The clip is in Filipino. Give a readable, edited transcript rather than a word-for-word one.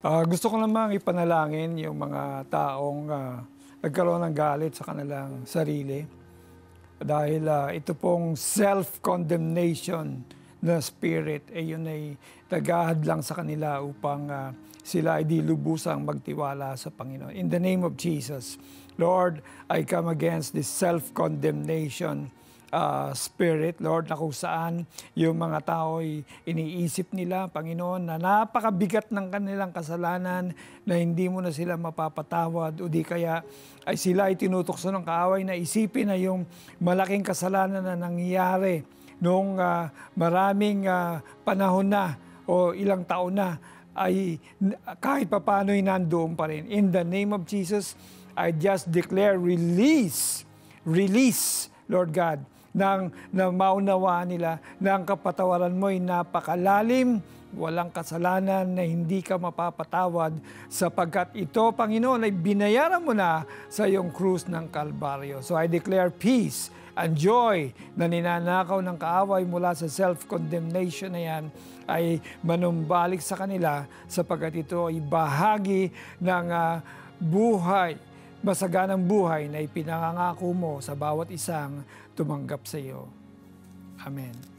Gusto ko namang ipanalangin yung mga taong nagkaroon ng galit sa kanilang sarili dahil ito pong self-condemnation na spirit yun ay lang sa kanila upang sila ay di lubusang magtiwala sa Panginoon. In the name of Jesus, Lord, I come against this self-condemnation spirit, Lord, na kung saan yung mga tao ay iniisip nila, Panginoon, na napakabigat ng kanilang kasalanan na hindi mo na sila mapapatawad o di kaya ay sila ay tinutokso ng kaaway na isipin na yung malaking kasalanan na nangyayari noong maraming panahon na o ilang taon na ay kahit papano'y nandoon pa rin. In the name of Jesus, I just declare release, Lord God, na maunawaan nila na ang kapatawaran mo ay napakalalim, walang kasalanan na hindi ka mapapatawad sapagkat ito, Panginoon, ay binayaran mo na sa iyong krus ng Kalbaryo. So I declare peace and joy na ninanakaw ng kaaway mula sa self-condemnation na yan ay manumbalik sa kanila sapagkat ito ay bahagi ng buhay, masaganang buhay na ipinangangako mo sa bawat isang tumanggap sa iyo. Amen.